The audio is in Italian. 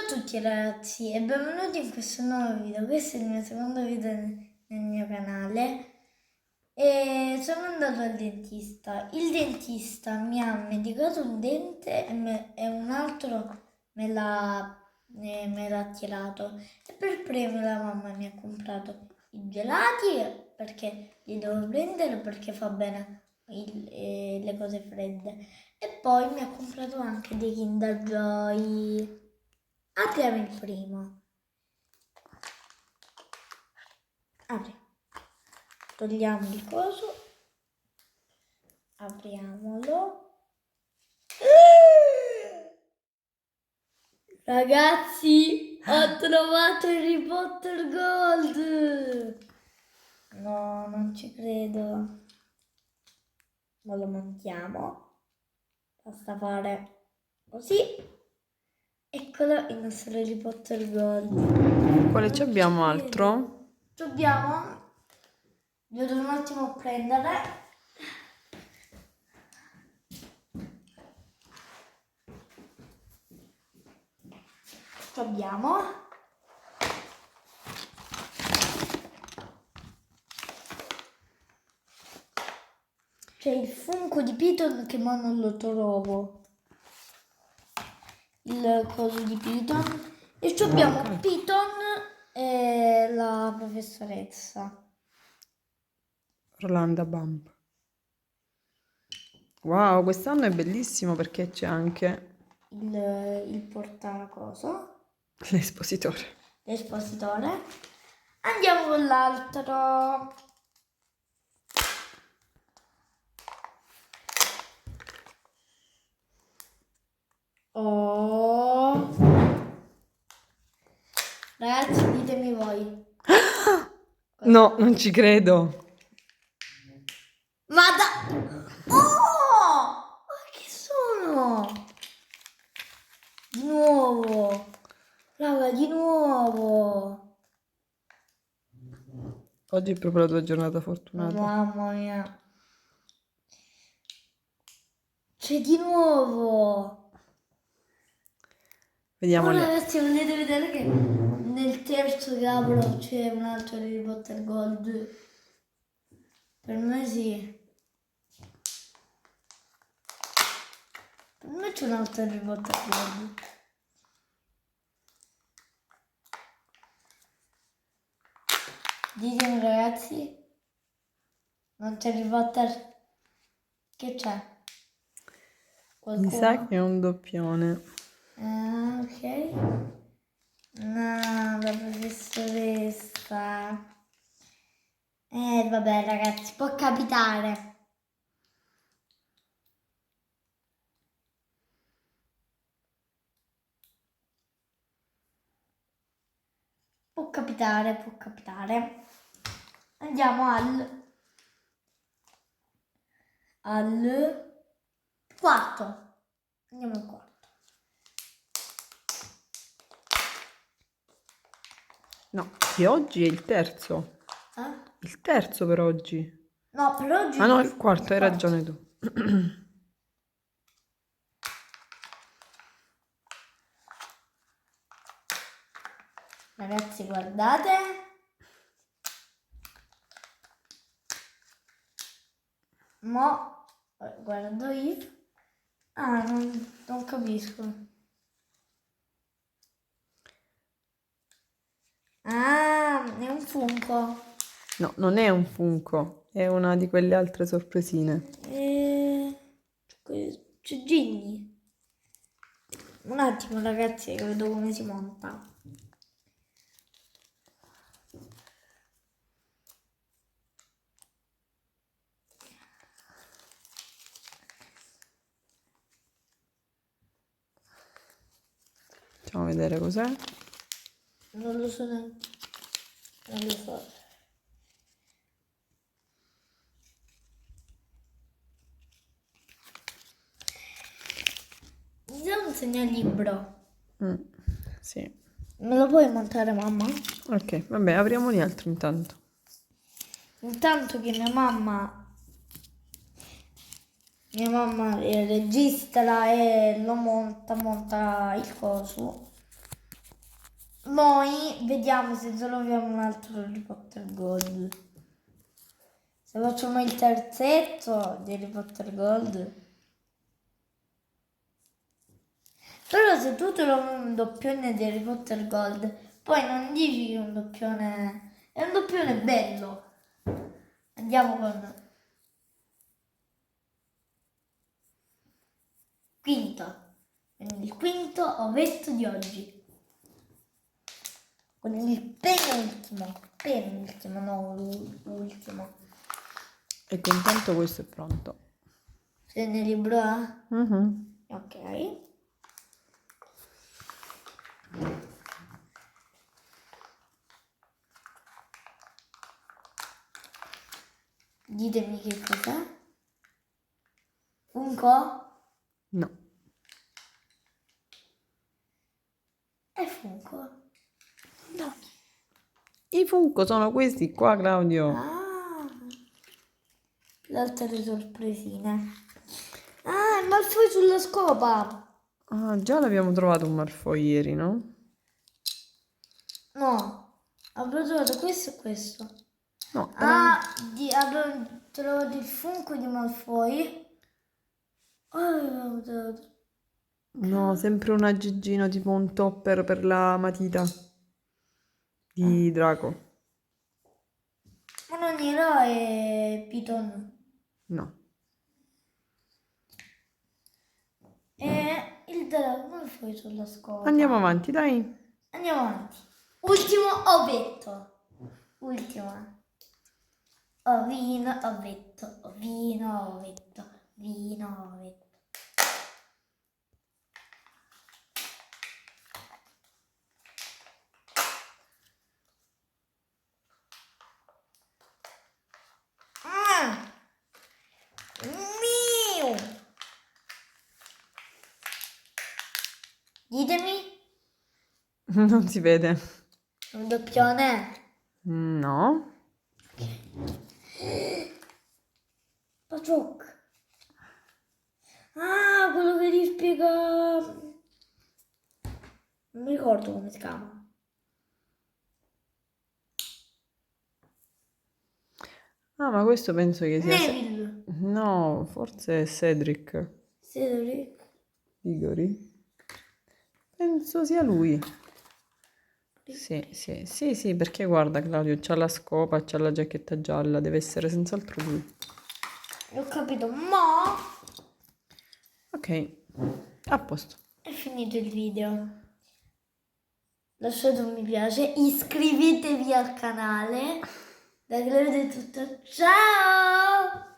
a tutti ragazzi e benvenuti in questo nuovo video. Questo è il mio secondo video nel mio canale e sono andato al dentista. Il dentista mi ha medicato un dente e un altro me l'ha tirato. E per premio la mamma mi ha comprato i gelati perché li devo prendere perché fa bene le cose fredde. E poi mi ha comprato anche dei Kinder Joy. Apriamo il primo. Apri. Togliamo il coso. Apriamolo. Ragazzi, ho trovato Harry Potter Gold. No, non ci credo. Ma lo montiamo. Basta fare così. Eccolo il nostro Harry Potter Gold. Quale ci abbiamo altro? Dobbiamo. Devo un attimo prendere. Abbiamo. C'è il Funko di Piton che ma non lo trovo. Il coso di Piton. E ci abbiamo Piton e la professoressa. Orlando Bump. Wow, quest'anno è bellissimo perché c'è anche Il portacoso. l'espositore. L'espositore. Andiamo con l'altro. Oh. Ragazzi, ditemi voi. No, non ci credo. Ma da... Oh! Ma che sono? Di nuovo. Raga, di nuovo. Oggi è proprio la tua giornata fortunata. Mamma mia. C'è di nuovo. Vediamo Oh, le... ragazzi, volete vedere che nel terzo che apro c'è un altro Harry Potter Gold? Per me sì. Per me c'è un altro Harry Potter Gold. Ditemi ragazzi. Non c'è Harry Potter? Che c'è? Mi sa che è un doppione. Ah, ok. No, la professoressa. Vabbè ragazzi, può capitare. Può capitare, può capitare. Andiamo al quarto. Andiamo al quarto. No, che oggi è il terzo. Il terzo per oggi. No, per oggi... Ah no, il quarto, hai ragione tu. Ragazzi, guardate. Mo, guardo io. Ah, non capisco. Ah, è un Funko. No, non è un Funko, è una di quelle altre sorpresine. C'è Ginny. Un attimo ragazzi, che vedo come si monta. Facciamo vedere cos'è. Non lo so neanche. Non lo so. Mi dà un segnalibro. Sì. Me lo puoi montare, mamma? Ok, vabbè, apriamo gli altri intanto. Intanto che mia mamma registra e lo monta il coso. Noi vediamo se troviamo un altro Harry Potter Gold. Se facciamo il terzetto di Harry Potter Gold. Però se tu trovi un doppione di Harry Potter Gold, poi non dici che è un doppione... È un doppione bello. Andiamo con... Quinto. Quindi il quinto ovetto di oggi. Con il penultimo, no, l'ultimo. E intanto questo è pronto. Sei nel libro A? Mhm. Ok. Ditemi che cos'è. Funko? No. È Funko. No. I Funko sono questi qua, Claudio. Ah, le altre sorpresine. Ah, il Malfoy sulla scopa. Ah, già l'abbiamo trovato un Malfoy ieri, no? No, abbiamo trovato questo e questo. No, Ah, abbiamo trovato il Funko di Malfoy. Abbiamo trovato... no, sempre un aggeggino tipo un topper per la matita di Draco. Ma non era Piton. No. E il drago Malfoy sulla scopa. Andiamo avanti, dai. Andiamo avanti. Ultimo ovetto. Ultima. Ovino, ovetto, ovino, ovetto, vino, ovetto. Ah! Miu! Ditemi, Non si vede. un doppione. No. Paciuc. Ah, quello che ti spiega... Non mi ricordo come si chiama. Ah, ma questo penso che sia... Neville. No, forse è Cedric Cedric. Diggory. Penso sia lui. Sì, perché guarda Claudio, c'ha la scopa, c'ha la giacchetta gialla, deve essere senz'altro lui. Ho capito, ma Ok, a posto. è finito il video. Lasciate un mi piace, iscrivetevi al canale. Da Claudia è tutto. Ciao!